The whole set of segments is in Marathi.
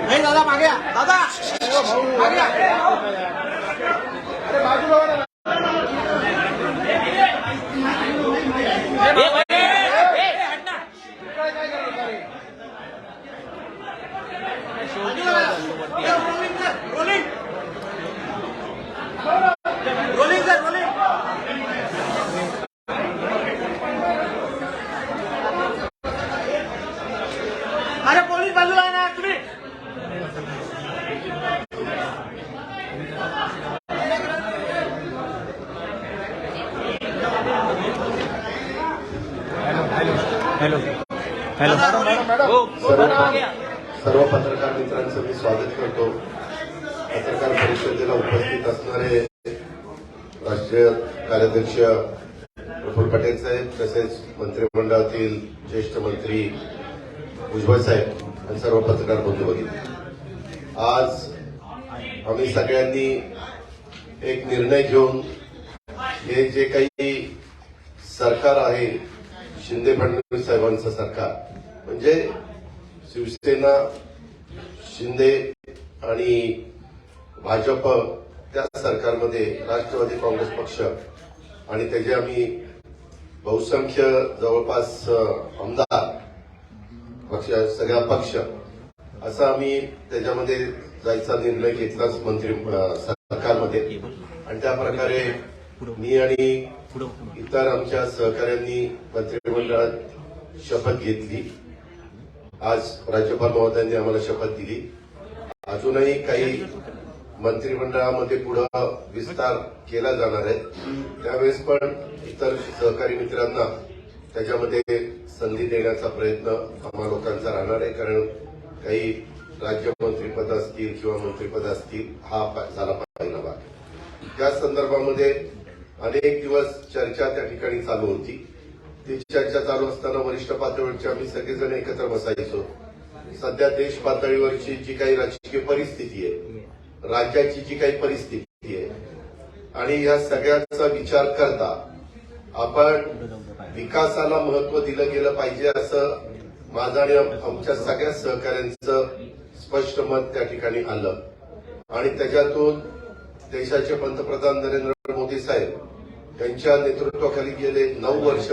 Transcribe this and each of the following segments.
नाही दादा मागे या. दादा मागे या. अरे बाजूला रोलिंग सर रोलिंग. अरे पोलीस बाजूला आहे ना तुम्ही. हॅलो हॅलो सर्व पत्रकार मित्रांचं मी स्वागत करतो. पत्रकार परिषदेला उपस्थित असणारे राष्ट्रीय कार्याध्यक्ष प्रफुल्ल पटेल साहेब, तसेच मंत्रिमंडळातील ज्येष्ठ मंत्री भुजबळ साहेब आणि सर्व पत्रकार बंधू भगिनी, आज आम्ही सगळ्यांनी एक निर्णय घेऊन हे जे काही सरकार आहे शिंदे फडणवीस साहेबांचं सरकार, म्हणजे शिवसेना, शिंदे आणि भाजप त्या सरकारमध्ये राष्ट्रवादी काँग्रेस पक्ष आणि त्याचे आम्ही बहुसंख्य जवळपास आमदार पक्ष, सगळा पक्ष, असा आम्ही त्याच्यामध्ये जायचा निर्णय घेतलाच मंत्री सरकारमध्ये. आणि त्या प्रकारे मी आणि इतर आमच्या सहकाऱ्यांनी मंत्रिमंडळात शपथ घेतली. आज राज्यपाल महोदयांनी आम्हाला शपथ दिली. अजूनही काही मंत्रिमंडळामध्ये पुढे विस्तार केला जाणार आहे. त्यावेळेस पण इतर सहकारी मित्रांना त्याच्यामध्ये संधी देण्याचा प्रयत्न आम्हा लोकांचा राहणार आहे. कारण काही राज्यमंत्रीपद असतील किंवा मंत्रिपद असतील, हा झाला पहिला भाग. त्या संदर्भामध्ये अनेक दिवस चर्चा त्या ठिकाणी चालू होती. ती चर्चा चालू असताना वरिष्ठ पातळीवरची आम्ही सगळेजण एकत्र बसायचो. सध्या देश पातळीवरची जी काही राजकीय परिस्थिती आहे, राज्याची जी काही परिस्थिती आहे, आणि या सगळ्याचा विचार करता आपण विकासाला महत्व दिलं गेलं पाहिजे, असं माझं आणि आमच्या सगळ्या सहकाऱ्यांचं स्पष्ट मत त्या ठिकाणी आलं. आणि त्याच्यातून देशाचे पंतप्रधान नरेंद्र मोदी साहेब यांच्या नेतृत्वाखाली गेले 9 वर्ष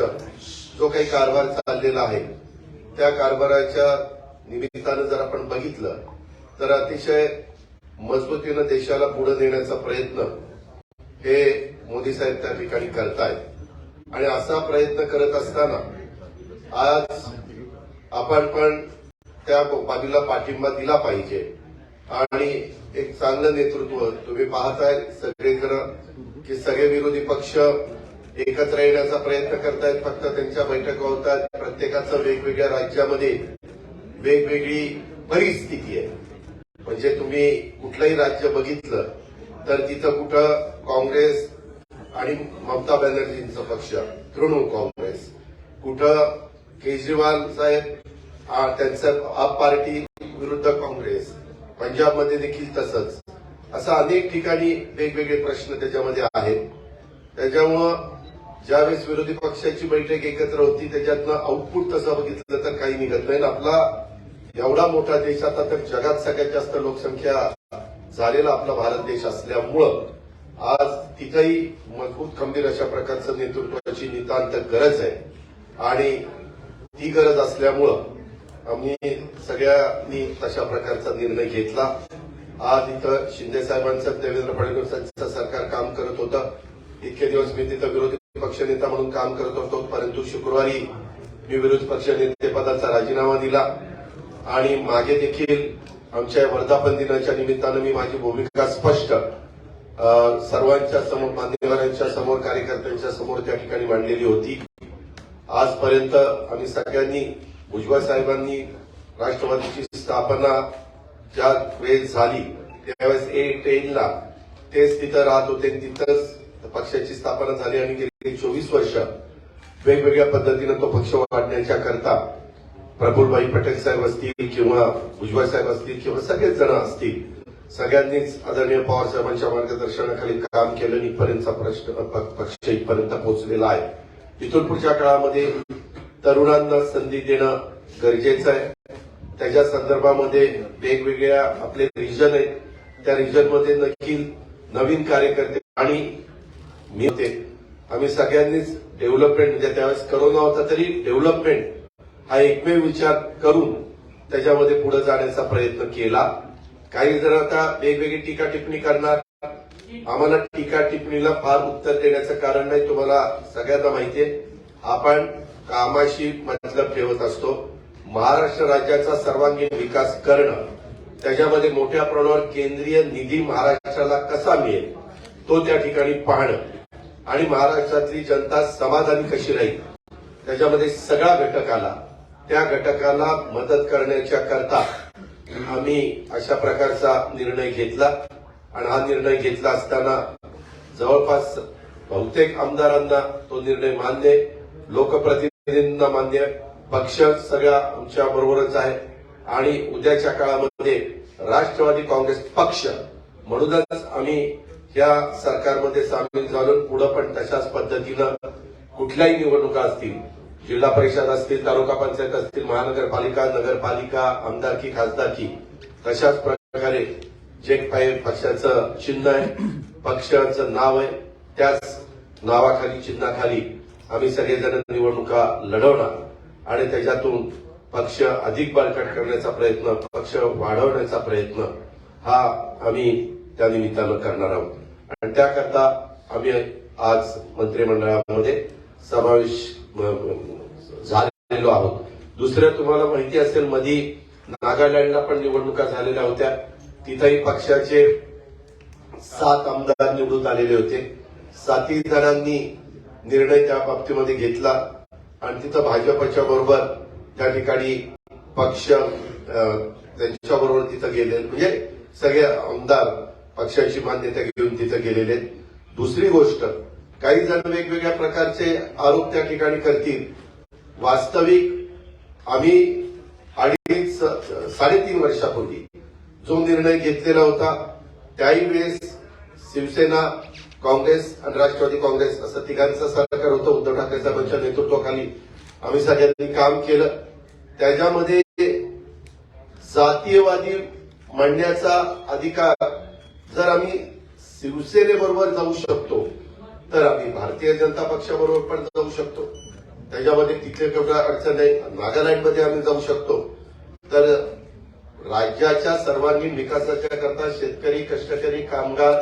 जो काही कारभार चाललेला आहे, त्या कारभाराच्या निमित्तानं जर आपण बघितलं तर अतिशय मजबूतीनं देशाला पुढे नेण्याचा प्रयत्न हे मोदी साहेब त्या ठिकाणी करतायत. आणि असा प्रयत्न करत असताना आज आपण पण त्या बाजूला पाठिंबा दिला पाहिजे. आणि एक चांगलं नेतृत्व तुम्ही पाहताय सगळेजण की सगळे विरोधी पक्ष एकत्र येण्याचा प्रयत्न करतायत. फक्त त्यांच्या बैठका होतात. प्रत्येकाचं वेगवेगळ्या राज्यामध्ये वेगवेगळी परिस्थिती आहे. म्हणजे तुम्ही कुठलंही राज्य बघितलं तर तिथं कुठं काँग्रेस आणि ममता बॅनर्जींचा पक्ष, तृणमूल काँग्रेस, कुठं केजरीवाल साहेब त्यांचं आप पार्टी विरुद्ध काँग्रेस, पंजाबमध्ये देखील तसंच, असं अनेक ठिकाणी वेगवेगळे प्रश्न त्याच्यामध्ये आहेत. त्याच्यामुळं ज्यावेळेस विरोधी पक्षाची बैठक एकत्र होती त्याच्यातनं आउटपुट तसं बघितलं तर काही निघत नाही. आपला एवढा मोठा देश, आता तर जगात सगळ्यात जास्त लोकसंख्या झालेला आपला भारत देश असल्यामुळं आज तिथंही मजबूत खंबीर अशा प्रकारचं नेतृत्वाची नितांत गरज आहे. आणि ती गरज असल्यामुळं आम्ही सगळ्यांनी तशा प्रकारचा निर्णय घेतला. आज इथं शिंदे साहेबांचं, देवेंद्र फडणवीसांचं सरकार काम करत होतं. इतके दिवस मी तिथं विरोधी पक्षनेता म्हणून काम करत होतो. परंतु शुक्रवारी मी विरोधी पक्षनेतेपदाचा राजीनामा दिला. आणि मागे देखील आमच्या वर्धापन दिनाच्या निमित्तानं मी माझी भूमिका स्पष्ट सर्वांच्या समोर, मान्यवरांच्या समोर, कार्यकर्त्यांच्या समोर त्या ठिकाणी मांडलेली होती. आजपर्यंत आम्ही सगळ्यांनी, भुजबळ साहेबांनी राष्ट्रवादीची स्थापना ज्या वेळेस झाली त्यावेळेस A10ला तेच तिथं राहत होते. तिथंच पक्षाची स्थापना झाली आणि गेली 24 वर्ष वेगवेगळ्या पद्धतीनं तो पक्ष वाढण्याच्या करता प्रफुल्लभाई पटेल साहेब असतील किंवा भुजबळ साहेब असतील किंवा सगळेच जण असतील, सगळ्यांनीच आदरणीय पवार साहेबांच्या मार्गदर्शनाखाली काम केलं. इथपर्यंतचा पक्ष इथपर्यंत पोहोचलेला आहे. इथून पुढच्या काळामध्ये तरुणांना संधी देणं गरजेचं आहे. त्याच्या संदर्भामध्ये वेगवेगळ्या आपले रिजन आहेत, त्या रिजनमध्ये नक्की नवीन कार्यकर्ते आणि मी होते. आम्ही सगळ्यांनीच डेव्हलपमेंट म्हणजे त्यावेळेस करोना होता तरी डेव्हलपमेंट हा एकमेव विचार करून त्याच्यामध्ये पुढे जाण्याचा प्रयत्न केला. काही जण आता वेगवेगळी टीका टिप्पणी करणार. आम्हाला टीका टिप्पणीला फार उत्तर देण्याचं कारण नाही. तुम्हाला सगळ्यांना माहितीये आपण कामाशी मतलब ठेवत असतो. महाराष्ट्र राज्याचा सर्वांगीण विकास करणं, त्याच्यामध्ये मोठ्या प्रमाणावर केंद्रीय निधी महाराष्ट्राला कसा मिळेल तो त्या ठिकाणी पाहणं आणि महाराष्ट्रातली जनता समाधानी कशी राहील त्याच्यामध्ये सगळा घटक आला. त्या घटकाला मदत करण्याच्या करता आम्ही अशा प्रकारचा निर्णय घेतला आणि हा निर्णय घेतला असताना जवळपास बहुतेक आमदारांना तो निर्णय मान्य आहे, लोकप्रतिनिधींना मान्य आहे, पक्ष सगळा आमच्या बरोबरच आहे आणि उद्याच्या काळामध्ये राष्ट्रवादी काँग्रेस पक्ष म्हणूनच आम्ही या सरकारमध्ये सामील झालो. पुढे पण तशाच पद्धतीनं कुठल्याही निवडणुका असतील, जिल्हा परिषद असतील, तालुका पंचायत असतील, महानगरपालिका, नगरपालिका, आमदारकी, खासदारकी, तशाच प्रकारे जे काही पक्षाचं चिन्ह आहे, पक्षाचं नाव आहे, त्याच नावाखाली चिन्हाखाली आम्ही सगळेजण निवडणुका लढवणार आणि त्याच्यातून पक्ष अधिक बळकट करण्याचा प्रयत्न, पक्ष वाढवण्याचा प्रयत्न हा आम्ही त्या निमित्तानं करणार आहोत. आणि त्याकरता आम्ही आज मंत्रिमंडळामध्ये समावेश झालेलो आहोत. दुसरं तुम्हाला माहिती असेल, मधी नागालँडला पण निवडणुका झालेल्या होत्या. तिथेही पक्षाचे 7 आमदार निवडून आलेले होते. 7 जणांनी निर्णय त्या बाबतीमध्ये घेतला आणि तिथं भाजपच्या बरोबर त्या ठिकाणी पक्ष त्यांच्याबरोबर तिथं गेले, म्हणजे सगळे आमदार पक्षाची मान्यता घेऊन तिथं गेलेले आहेत. दुसरी गोष्ट, काही जण वेगवेगळ्या प्रकारचे आरोप त्या ठिकाणी करतील. वास्तविक आम्ही 3.5 वर्षापूर्वी जो निर्णय घेतलेला होता त्याही वेळेस शिवसेना, काँग्रेस आणि राष्ट्रवादी काँग्रेस असं तिघांचं सरकार होतं. उद्धव ठाकरे साहेबांच्या नेतृत्वाखाली आम्ही सगळ्यांनी काम केलं. त्याच्यामध्ये जातीयवादी म्हणण्याचा अधिकार जर आम्ही शिवसेनेबरोबर जाऊ शकतो तर आम्ही भारतीय जनता पक्षाबरोबर पण जाऊ शकतो. त्याच्यामध्ये तिथे केवढं अडचण आहे. नागालँडमध्ये आम्ही जाऊ शकतो. तर राज्याच्या सर्वांगीण विकासाच्या करता शेतकरी, कष्टकरी, कामगार,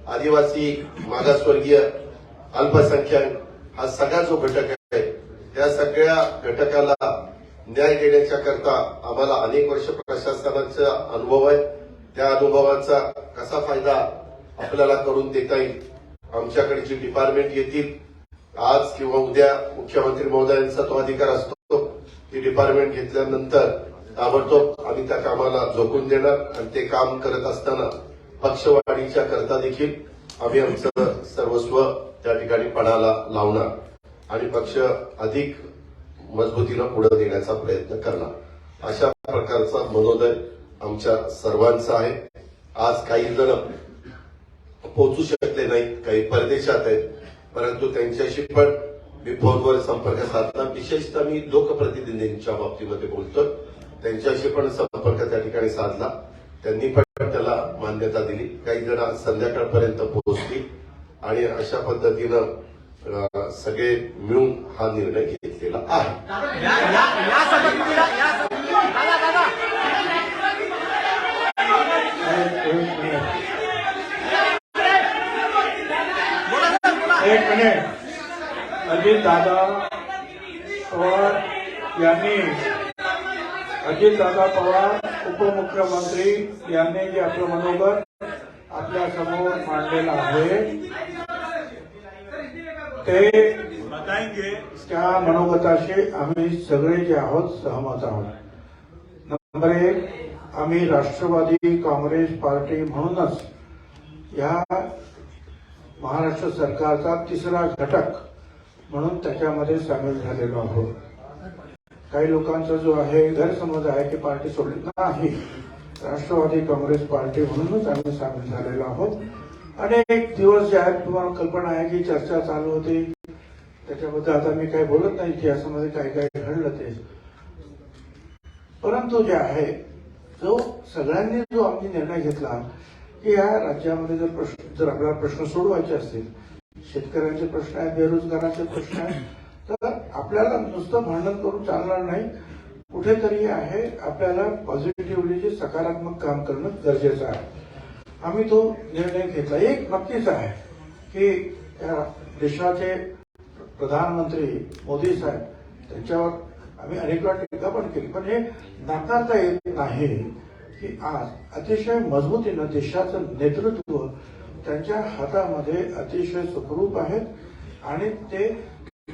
आदिवासी, मागासवर्गीय, अल्पसंख्याक हा सगळा जो घटक आहे त्या सगळ्या घटकाला न्याय देण्याच्या करता आम्हाला अनेक वर्ष प्रशासनाचा अनुभव आहे. त्या अनुभवाचा कसा फायदा आपल्याला करून देता येईल, आमच्याकडे जी डिपार्टमेंट येतील आज किंवा उद्या मुख्यमंत्री महोदयांचा तो अधिकार असतो. ती डिपार्टमेंट घेतल्यानंतर ताबडतोब आम्ही त्या कामाला झोकून देणार आणि ते काम करत असताना पक्षवाढीच्या करता देखील आम्ही आमचं सर्वस्व त्या ठिकाणी पणाला लावणार आणि पक्ष अधिक मजबूतीनं पुढे देण्याचा प्रयत्न करणार. अशा प्रकारचा मनोदय आमच्या सर्वांचा आहे. आज काही जण पोहोचू शकले नाहीत, काही परदेशात आहेत, परंतु त्यांच्याशी पण मी फोनवर संपर्क साधला. विशेषतः मी लोकप्रतिनिधींच्या बाबतीमध्ये बोलतो, त्यांच्याशी पण संपर्क त्या ठिकाणी साधला. त्यांनी पण त्याला मान्यता दिली. काही जण आज संध्याकाळपर्यंत पोहोचली आणि अशा पद्धतीनं सगळे मिळून हा निर्णय घेतलेला आहे. एक मिनिट. अजितदादा पवार उपमुख्यमंत्री यांनी जे आपलं मनोगत आपल्या समोर मांडलेलं आहे ते त्या मनोगताशी आम्ही सगळे जे आहोत सहमत आहोत. नंबर 1, आम्ही राष्ट्रवादी काँग्रेस पार्टी म्हणूनच या महाराष्ट्र सरकारचा तिसरा घटक म्हणून त्याच्यामध्ये सामील झालेलो आहोत. काही लोकांचा जो आहे गैरसमज आहे की पार्टी सोडली नाही, राष्ट्रवादी काँग्रेस पार्टी म्हणूनच आम्ही सामील झालेलो आहोत. अनेक दिवस जे आहेत तुम्हाला कल्पना आहे की चर्चा चालू होती, त्याच्याबद्दल आता मी काही बोलत नाही इतिहासामध्ये काय काय घडलं ते. परंतु जे आहे जो सगळ्यांनी जो आम्ही निर्णय घेतला की या राज्यामध्ये जर आपल्याला प्रश्न सोडवायचे असतील, शेतकऱ्यांचे प्रश्न आहेत, बेरोजगारांचे प्रश्न आहेत, तर आपल्याला नुसतं भांडण करून चालणार नाही. कुठेतरी आहे आपल्याला पॉझिटिव्हली सकारात्मक काम करणं गरजेचं आहे. आम्ही तो निर्णय घेतला. एक नक्कीच आहे की या देशाचे प्रधानमंत्री मोदी साहेब त्यांच्यावर आम्ही अनेक वेळा टीका पण केली, पण हे नाकारता येत नाही की आज अतिशय मजबूतीनं देशाचं नेतृत्व त्यांच्या हातामध्ये अतिशय सुखरूप आहेत आणि ते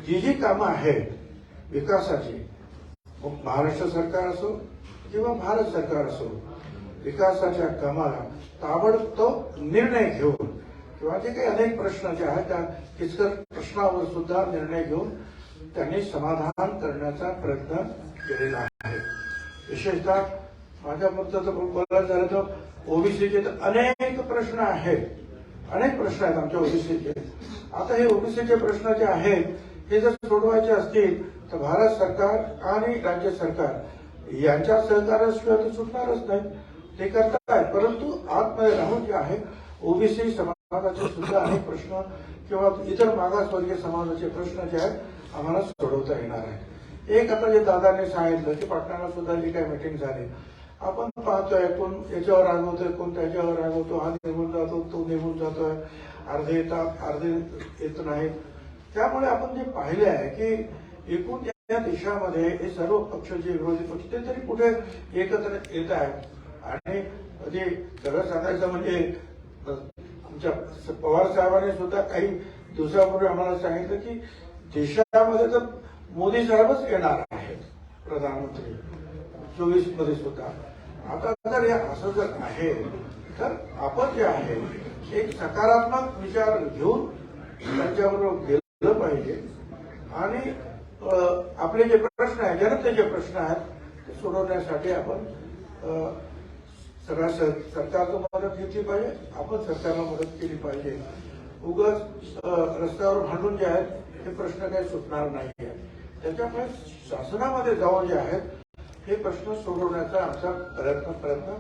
जी कामं आहेत विकासाची, महाराष्ट्र सरकार असो किंवा भारत सरकार असो, विकासाच्या कामाला ताबडतोब निर्णय घेऊन किंवा जे काही अनेक प्रश्न जे आहेत त्या किचकट प्रश्नावर सुद्धा निर्णय घेऊन त्यांनी समाधान करण्याचा प्रयत्न केलेला आहे. विशेषतः माझ्या मतं बोलायचं झालं तर ओबीसीचे तर अनेक प्रश्न आहेत, अनेक प्रश्न आहेत आमच्या ओबीसीचे. आता हे ओबीसीचे प्रश्न जे आहेत हे जर सोडवायचे असतील तर भारत सरकार आणि राज्य सरकार यांच्या सहकार्याशिवाय तर सुटणारच नाही. ते करतायत, परंतु आतमध्ये राहून जे आहे ओबीसी समाजाचे सुद्धा अनेक प्रश्न किंवा इतर मागासवर्गीय समाजाचे प्रश्न जे आहेत आम्हाला सोडवता येणार आहेत. एक आता जे दादाने सांगितलं की पाटणाला सुद्धा जी काही मीटिंग झाली, आपण पाहतोय कोण याच्यावर रागवतोय, कोण त्याच्यावर रागवतो, हा निघून जातो, तो निघून जातोय, अर्धे येतात अर्धे येत नाहीत. त्यामुळे आपण जे पाहिले आहे की एकूण या देशामध्ये हे सर्व पक्ष जे विरोधी पक्ष ते तरी कुठे एकत्र येत आहेत. आणि जे खरं सांगायचं म्हणजे आमच्या पवार साहेबांनी सुद्धा काही दिवसापूर्वी आम्हाला सांगितलं की देशामध्ये तर मोदी साहेबच येणार आहेत प्रधानमंत्री 24 मध्ये सुद्धा. आता जर असं जर आहे तर आपण जे आहे एक सकारात्मक विचार घेऊन त्यांच्याबरोबर गेलं पाहिजे आणि आपले जे प्रश्न आहेत, जनतेचे प्रश्न आहेत ते सोडवण्यासाठी आपण सगळ्या सरकारला मदत घेतली पाहिजे, आपण सरकारला मदत केली पाहिजे. उगाच रस्त्यावर भांडून जे आहेत हे प्रश्न काही सुटणार नाही. त्याच्यामुळे शासनामध्ये जाऊन जे आहेत हे प्रश्न सोडवण्याचा आमचा प्रयत्न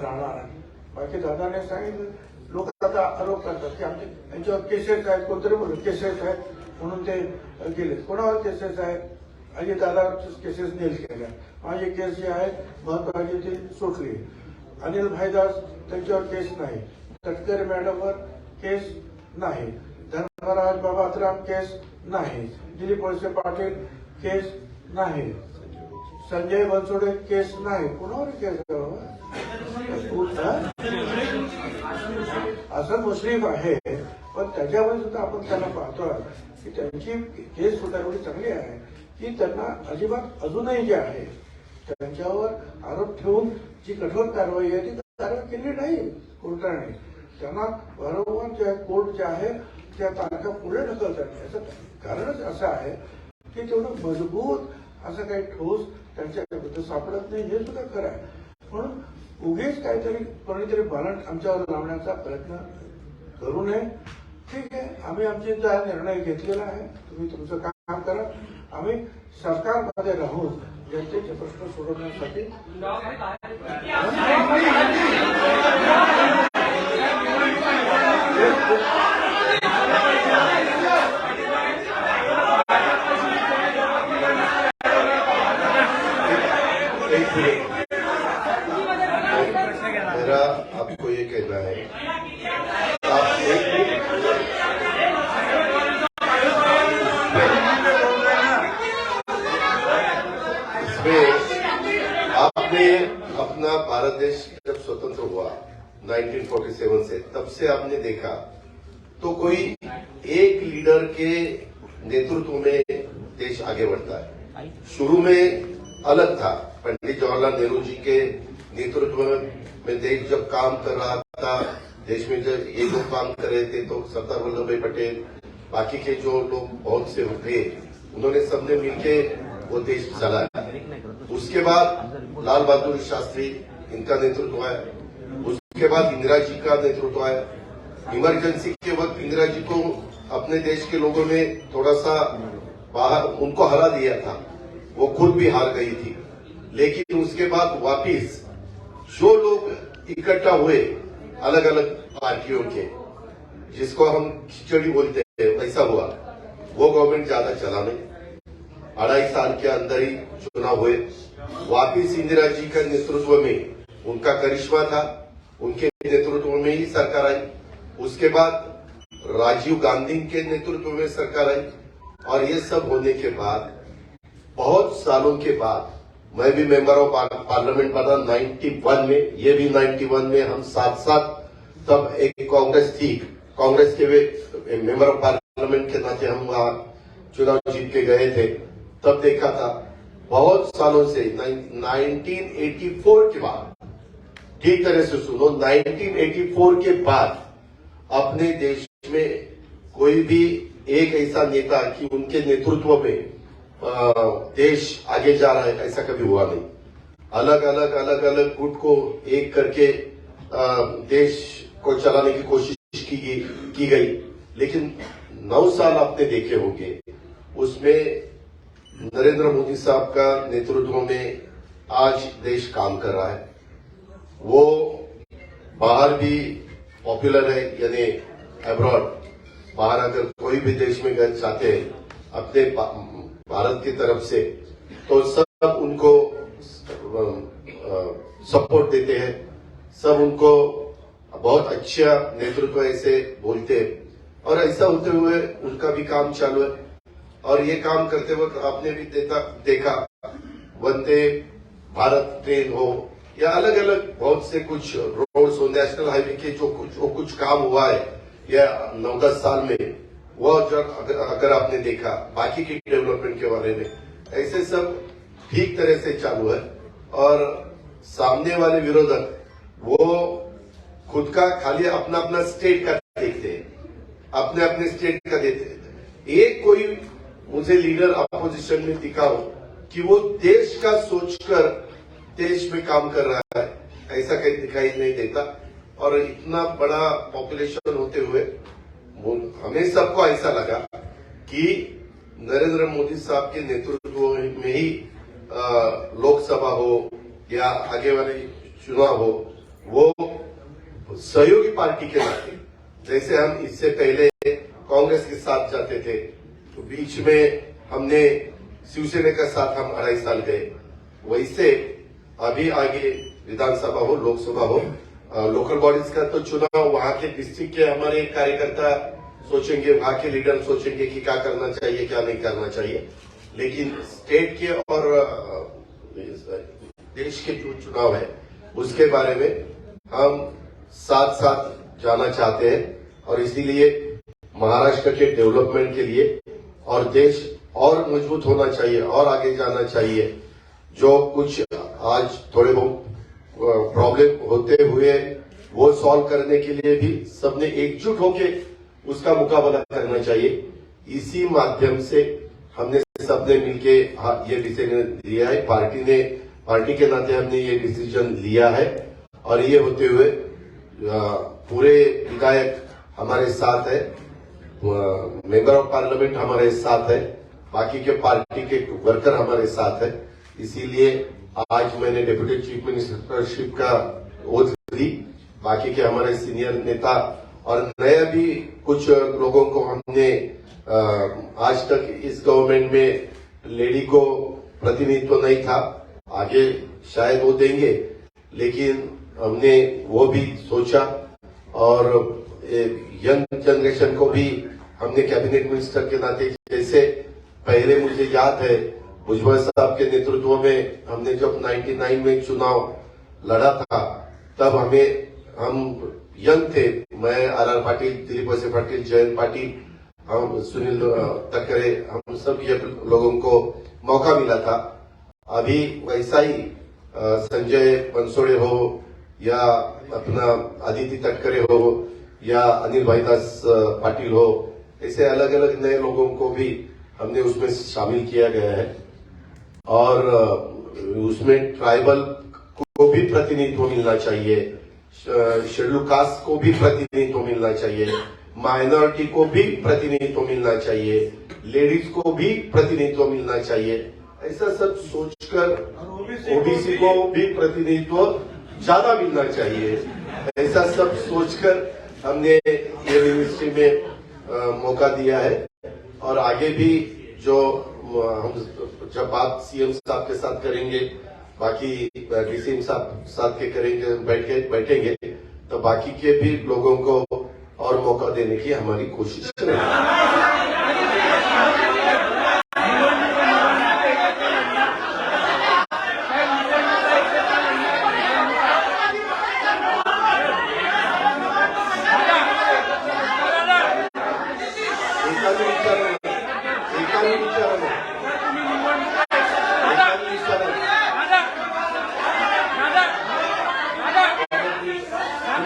राहणार आहे. बाकी दादाने सांगितलं, लोक आता आरोप करतात की आमचे यांच्यावर केसेस आहेत, कोणतरी बोलत केसेस आहेत म्हणून ते गेले. कोणावर केसेस आहेत? अजित दादा केसेस नील केल्या, माझी केस जी आहे महत्वाची ती सुटली. अनिल भाईदास त्यांच्यावर केस नाही, तटकरे मॅडमवर केस नाही, धर्मराज बाबात्राम केस नाही, दिलीप वळसे पाटील केस नाही, संजय बनसोडे केस नाही. कोणावर केस? असं मुश्रीफ आहे, पण त्याच्यावर सुद्धा आपण त्यांना पाहतोय की त्यांची केस सुद्धा एवढी चांगली आहे की त्यांना अजिबात अजूनही जे आहे त्यांच्यावर आरोप ठेवून जी कठोर कारवाई आहे ती कारवाई केली नाही कोर्टाने. त्यांना वारंवार जे कोर्ट जे आहे त्या तारखा पुढे ढकलतात. याचं कारणच असं आहे की तेवढं मजबूत असं काही ठोस त्यांच्याबद्दल सापडत नाही, हे सुद्धा खरं आहे. म्हणून उगीच काहीतरी कोणीतरी बालंट आमच्यावर लावण्याचा प्रयत्न करू नये. ठीक आहे, आम्ही आमचे निर्णय घेतलेला आहे, तुम्ही तुमचं काम करा. आम्ही सरकारमध्ये राहून जनतेचे प्रश्न सोडवण्यासाठी मेरा आपको ये कहना है, आपने अपना भारत देश जब स्वतंत्र हुआ 1947 से, तब से आपने देखा तो कोई एक लीडर के नेतृत्व में देश आगे बढ़ता है. शुरू में अलग था, पंडित जवाहरलाल नेहरू जी के नेतृत्व में देश जब काम कर रहा था, देश में जब ये लोग काम कर रहे थे तो सरदार वल्लभ भाई पटेल, बाकी के जो लोग बहुत से थे, उन्होंने सबने मिलके वो देश चलाया. उसके बाद लाल बहादुर शास्त्री, इनका नेतृत्व है. उसके बाद इंदिरा जी का नेतृत्व है. इमरजेंसी के वक्त इंदिरा जी को अपने देश के लोगों ने थोड़ा सा बाहर उनको हरा दिया था, वो खुद भी हार गई थी. लेकिन उसके बाद वापिस जो लोग इकट्ठा हुए अलग अलग पार्टियों के, जिसको हम खिचड़ी बोलते हैं, वैसा हुआ। वो गवर्नमेंट ज्यादा चला नहीं, 2.5 साल के अंदर ही चुनाव हुए। वापिस इंदिरा जी का नेतृत्व में, उनका करिश्मा था, उनके नेतृत्व में ही सरकार आई। उसके बाद राजीव गांधी के नेतृत्व में सरकार आई। और ये सब होने के बाद बहुत सालों के बाद मैं भी मेंबर ऑफ पार्लियामेंट बना 91 में, ये भी 91 में, हम साथ साथ, तब एक कांग्रेस थी, कांग्रेस के मेंबर ऑफ पार्लियामेंट के नाते हम वहां चुनाव जीत के गए थे। तब देखा था बहुत सालों से 1984 के बाद, ठीक तरह से सुनो, 1984 के बाद अपने देश में कोई भी एक ऐसा नेता कि उनके नेतृत्व में देश आगे जा रहा है, ऐसा कभी हुआ नहीं। अलग अलग गुट को एक करके देश को चलाने की कोशिश की गई, लेकिन 9 साल आपने देखे होंगे, उसमें नरेंद्र मोदी साहब का नेतृत्व में आज देश काम कर रहा है। वो बाहर भी पॉपुलर है, यानी अब्रॉड, बाहर अगर कोई भी देश में गए चाहते हैं अपने भारत की तरफ से, तो सब उनको सपोर्ट देते हैं, सब उनको बहुत अच्छा नेतृत्व ऐसे बोलते हैं। और ऐसा होते हुए उनका भी काम चालू है। और ये काम करते वक्त आपने भी देखा वंदे भारत ट्रेन हो या अलग अलग बहुत से कुछ रोड्स हो, नेशनल हाईवे के जो कुछ काम हुआ है या 9-10 साल में, वो अगर आपने देखा, बाकी की डेवलपमेंट के बारे में, ऐसे सब ठीक तरह से चालू है। और सामने वाले विरोधक वो खुद का खाली अपना अपना स्टेट का देखते हैं, अपने अपने स्टेट का देखते हैं। एक कोई मुझे लीडर अपोजिशन में दिखाओ कि वो देश का सोचकर देश में काम कर रहा है, ऐसा कहीं दिखाई नहीं देता। और इतना बड़ा पॉपुलेशन होते हुए हमें सबको ऐसा लगा कि नरेंद्र मोदी साहब के नेतृत्व में ही लोकसभा हो या आगे वाले चुनाव हो, वो सहयोगी पार्टी के नाते, जैसे हम इससे पहले कांग्रेस के साथ जाते थे, तो बीच में हमने शिवसेना के साथ हम 2.5 साल गए, वैसे अभी आगे विधानसभा हो, लोकसभा हो, लोकल बॉडीज का तो चुनाव वहां के डिस्ट्रिक्ट के हमारे कार्यकर्ता सोचेंगे, वहां के लीडर सोचेंगे कि क्या करना चाहिए, क्या नहीं करना चाहिए। लेकिन स्टेट के और देश के जो चुनाव है उसके बारे में हम साथ साथ जाना चाहते हैं। और इसीलिए महाराष्ट्र के डेवलपमेंट के लिए और देश और मजबूत होना चाहिए और आगे जाना चाहिए। जो कुछ आज थोड़े बहुत प्रॉब्लम होते हुए वो सॉल्व करने के लिए भी सबने एकजुट होके उसका मुकाबला करना चाहिए। इसी माध्यम से हमने सबने मिलके ये डिसीजन लिया है, पार्टी के नाते हमने ये डिसीजन लिया है। और ये होते हुए पूरे विधायक हमारे साथ है, मेंबर ऑफ पार्लियामेंट हमारे साथ है, बाकी के पार्टी के वर्कर हमारे साथ है। इसीलिए आज मैंने डिप्टी चीफ मिनिस्टरशिप का ओथ ली। बाकी के हमारे सीनियर नेता और नया भी कुछ लोगों को हमने आज तक इस गवर्नमेंट में लेडी को प्रतिनिधित्व नहीं था, आगे शायद वो देंगे, लेकिन हमने वो भी सोचा। और यंग जनरेशन को भी हमने कैबिनेट मिनिस्टर के नाते, जैसे पहले मुझे याद है भुजबल साहब के नेतृत्व में हमने जब 99 में चुनाव लड़ा था, तब हम यंग थे, मैं आर पाटिल, दिलीप वळसे पाटिल, जयंत पाटिल, हम सुनील तटकरे, हम सब ये लोगों को मौका मिला था। अभी वैसा ही संजय बनसोड़े हो या अपना आदित्य तटकरे हो या अनिल भाईदास पाटिल हो, ऐसे अलग अलग नए लोगों को भी हमने उसमें शामिल किया गया है। और उसमें ट्राइबल को भी प्रतिनिधित्व मिलना चाहिए, शेड्यूल कास्ट को भी प्रतिनिधित्व मिलना चाहिए, माइनॉरिटी को भी प्रतिनिधित्व मिलना चाहिए, लेडीज को भी प्रतिनिधित्व मिलना चाहिए। ऐसा सब सोचकर ओबीसी को भी प्रतिनिधित्व ज्यादा मिलना चाहिए, ऐसा सब सोचकर हमने ये मिनिस्ट्री में मौका दिया है। और आगे भी जो हम जब बात सीएम साहब के साथ करेंगे, बाकी डीसीएम साहब साथ के करेंगे, बैठेंगे तो बाकी के भी लोगों को और मौका देने की हमारी कोशिश रहेगी।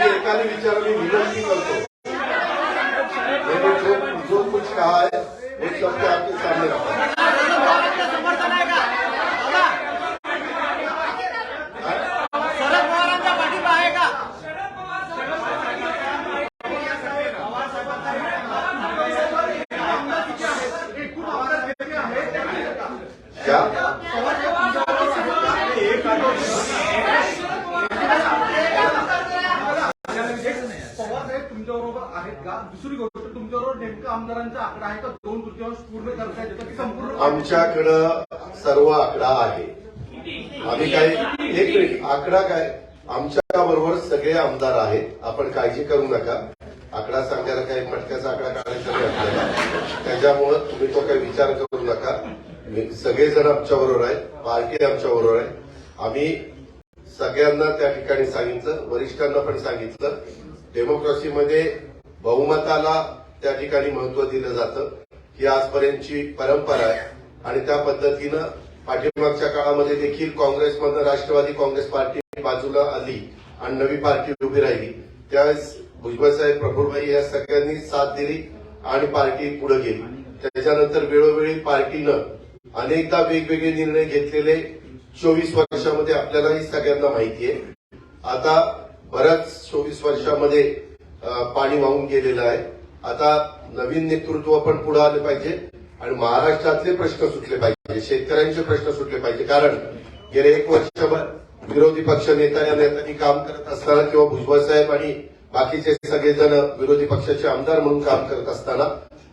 एकाने विचार मी विनंती करतो, मैंने जो कुछ कहा है वो सबके आपके सामने रखा। समर्थन आहे का शरद पवारांचा पाठिंबा आहे का? क्या तुमच्याबरोबर आहेत का? दुसरी गोष्ट, तुमच्याबरोबर नेमकं आमदारांचा आकडा आहे का? 2/3 पूर्ण करता येतं की संपूर्ण? आमच्याकडं सर्व आकडा आहे. आम्ही काय एक मिनिट, आकडा काय, आमच्या बरोबर सगळे आमदार आहेत. आपण काळजी करू नका. आकडा सांगायला काही फटक्याचा आकडा काढायचा नाही आपल्याला, त्याच्यामुळं तुम्ही तो काही विचार करू नका. सगळेजण आमच्या बरोबर आहेत, पार्टी आमच्या बरोबर आहे. आम्ही सगळ्यांना त्या ठिकाणी सांगितलं, वरिष्ठांना पण सांगितलं, डेमोक्रेसीमध्ये बहुमताला त्या ठिकाणी महत्व दिलं जातं, ही आजपर्यंतची परंपरा आहे. आणि त्या पद्धतीनं पाठीमागच्या काळामध्ये देखील काँग्रेसमधनं राष्ट्रवादी काँग्रेस पार्टी बाजूला आली आणि नवी पार्टी उभी राहिली. त्यावेळेस भुजबळसाहेब, प्रफुल्लभाई या सगळ्यांनी साथ दिली आणि पार्टी पुढे गेली. त्याच्यानंतर वेळोवेळी पार्टीनं अनेकदा वेगवेगळे निर्णय घेतलेले 24 वर्षामध्ये आपल्यालाही सगळ्यांना माहिती आहे. आता बऱ्याच 24 वर्षामध्ये पाणी वाहून गेलेलं आहे. आता नवीन नेतृत्व पण पुढे आले पाहिजे आणि महाराष्ट्रातले प्रश्न सुटले पाहिजे, शेतकऱ्यांचे प्रश्न सुटले पाहिजे. कारण गेले 1 वर्षभर विरोधी पक्ष नेत्यांनी काम करत असताना किंवा भुजबळ साहेब आणि बाकीचे सगळेजण विरोधी पक्षाचे आमदार म्हणून काम करत असताना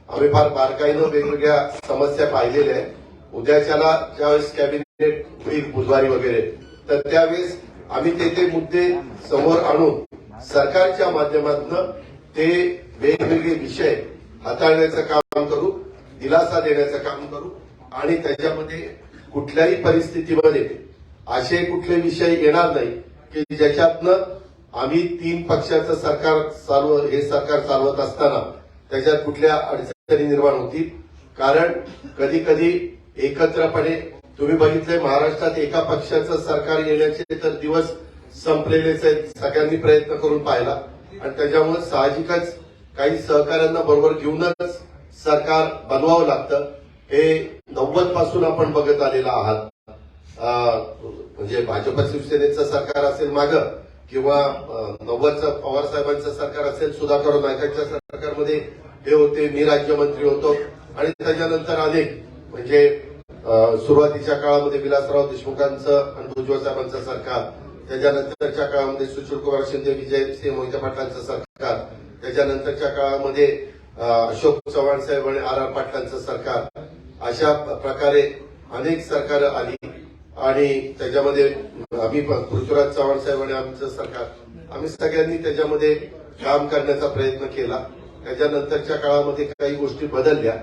आम्ही फार बारकाईनं वेगवेगळ्या समस्या पाहिलेल्या आहेत. उद्याच्याला ज्यावेळेस कॅबिनेट होईल बुधवारी वगैरे, तर त्यावेळेस आम्ही ते मुद्दे समोर आणून सरकारच्या माध्यमातून ते वेगवेगळे विषय हाताळण्याचं काम करू, दिलासा देण्याचं काम करू आणि त्याच्यामध्ये कुठल्याही परिस्थितीमध्ये असे कुठले विषय येणार नाही की ज्याच्यातनं आम्ही 3 पक्षाचं सरकार हे सरकार चालवत असताना त्याच्यात कुठल्या अडचणी निर्माण होतील. कारण कधी कधी एकत्रपणे तुम्ही बघितलंय महाराष्ट्रात एका पक्षाचं सरकार येण्याचे तर दिवस संपलेलेच आहेत, सगळ्यांनी प्रयत्न करून पाहिला आणि त्याच्यामुळे साहजिकच काही सहकाऱ्यांना बरोबर घेऊनच सरकार बनवावं लागतं. हे 90 पासून आपण बघत आलेलं आहात. म्हणजे भाजप शिवसेनेचं सरकार असेल मागं किंवा 90चं पवार साहेबांचं सरकार असेल, सुधाकर नायकांच्या सरकारमध्ये हे होते, मी राज्यमंत्री होतो आणि त्याच्यानंतर अनेक म्हणजे सुरुवातीच्या काळामध्ये विलासराव देशमुखांचं आणि भुजबळ साहेबांचं सरकार, त्याच्यानंतरच्या काळामध्ये सुशीलकुमार शिंदे, विजयसिंह मोहिते पाटलांचं सरकार, त्याच्यानंतरच्या काळामध्ये अशोक चव्हाण साहेब आणि आर आर पाटलांचं सरकार, अशा प्रकारे अनेक सरकार आली आणि त्याच्यामध्ये आम्ही पृथ्वीराज चव्हाण साहेब आणि आमचं सरकार, आम्ही सगळ्यांनी त्याच्यामध्ये काम करण्याचा प्रयत्न केला. त्याच्यानंतरच्या काळामध्ये काही गोष्टी बदलल्या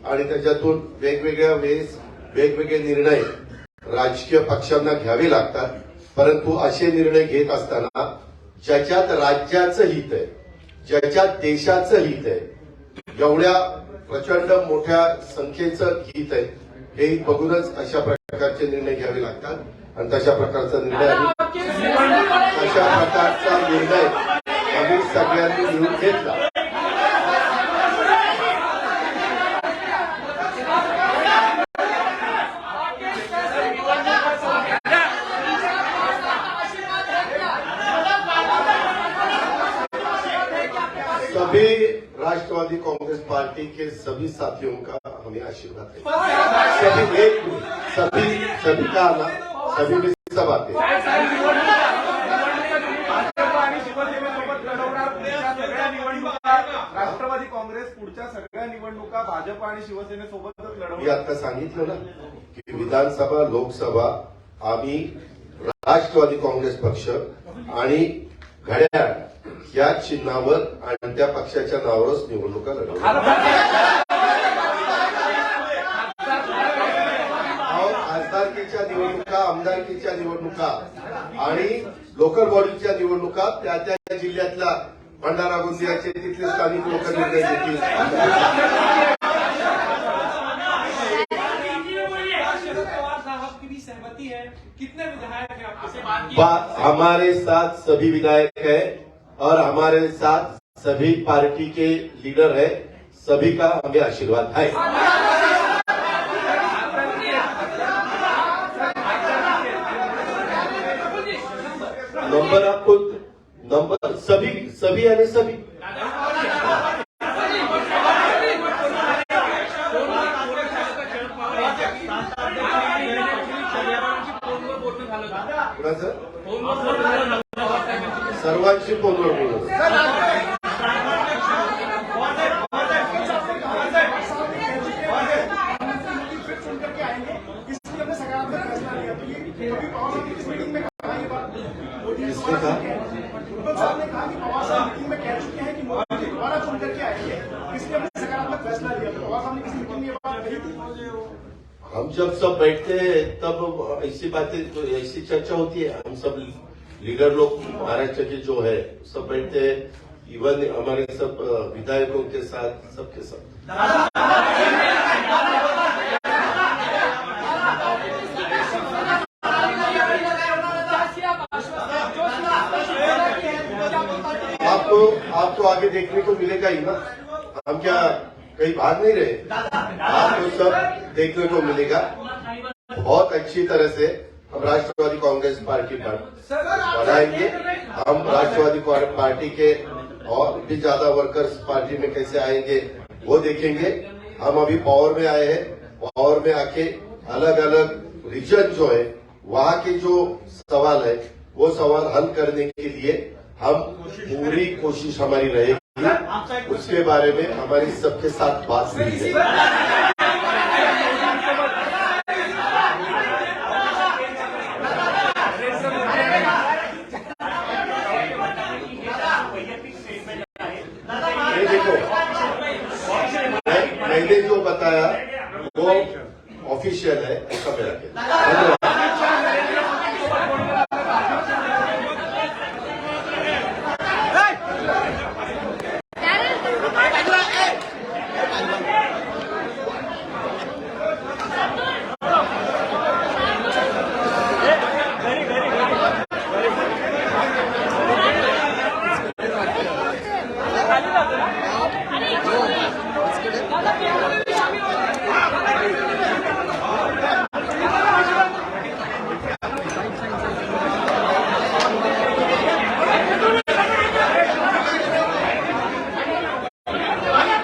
आणि त्याच्यातून वेगवेगळ्या वेळेस वेगवेगळे निर्णय राजकीय पक्षांना घ्यावे लागतात. परंतु असे निर्णय घेत असताना ज्याच्यात राज्याचं हित आहे, ज्याच्यात देशाचं हित आहे, एवढ्या प्रचंड मोठ्या संख्येचं हित आहे, हे बघूनच अशा प्रकारचे निर्णय घ्यावे लागतात आणि तशा प्रकारचा निर्णय आम्ही सगळ्यांनी मिळून घेतला. सभी राष्ट्रवादी कांग्रेस पार्टी के सभी साथियों का हमें आशीर्वाद है. सभी एक सभी का आना, सभी में सब आते हैं। भाजप आणि शिवसेनेसोबत लढवणार पुढच्या सगळ्या निवडणुका राष्ट्रवादी काँग्रेस पुढच्या सगळ्या निवडणुका भाजप आणि शिवसेनेसोबतच मी लढवणार. आता सांगितलं ना की विधानसभा लोकसभा आम्ही राष्ट्रवादी काँग्रेस पक्ष आणि घड्याळ या चिन्हावर आणि त्या पक्षाच्या नावावरच निवडणुका लढवणार. खासदारकीच्या निवडणुका, आमदारकीच्या निवडणुका आणि लोकल बॉडीच्या निवडणुका त्या त्या जिल्ह्यातल्या भंडारा गोंदियाचे तिथले स्थानिक लोक निर्णय घेतील. शरद पवार साहब की भी सहमति है. कितने विधायक हैं आपके साथ? हमारे साथ सभी विधायक है और हमारे साथ सभी पार्टी के लीडर है. सभी का हमें आशीर्वाद है. नंबर आपको नंबर सभी यानी सभी कुणाचं? सर्वांशी फोनवर बोलू. इसलिए हमने सकारात्मक फैसला लिया. तो ये अभी पवार साहब की मीटिंग में कहा ये बात. किसने कहा? उद्धव साहब ने कहा कि पवार साहब मीटिंग में कह चुके हैं कि मोदी जी दोबारा चुन करके आएंगे. इसलिए हमने सकारात्मक फैसला लिया. तो पवार साहब ने किसी मीटिंग में ये बात कही थी. हम जब सब बैठते हैं तब ऐसी बातें तो ऐसी चर्चा होती है. हम सब लीडर लोग महाराष्ट्र के जो है सब बैठते हैं. इवन हमारे सब विधायकों के साथ सबके साथ. आपको आगे देखने को मिलेगा ही ना. हम क्या कहीं भाग नहीं रहे. आपको सब देखने को मिलेगा. बहुत अच्छी तरह से हम राष्ट्रवादी कांग्रेस पार्टी पर बढ़ाएंगे. हम राष्ट्रवादी पार्टी के और भी ज्यादा वर्कर्स पार्टी में कैसे आएंगे वो देखेंगे. हम अभी पावर में आए हैं. पावर में आके अलग अलग रीजन जो है वहां के जो सवाल है वो सवाल हल करने के लिए हम पूरी कोशिश हमारी रहेगी. उसके बारे में हमारी सबके साथ बात हुई है. ये देखो मैंने जो बताया वो ऑफिशियल है.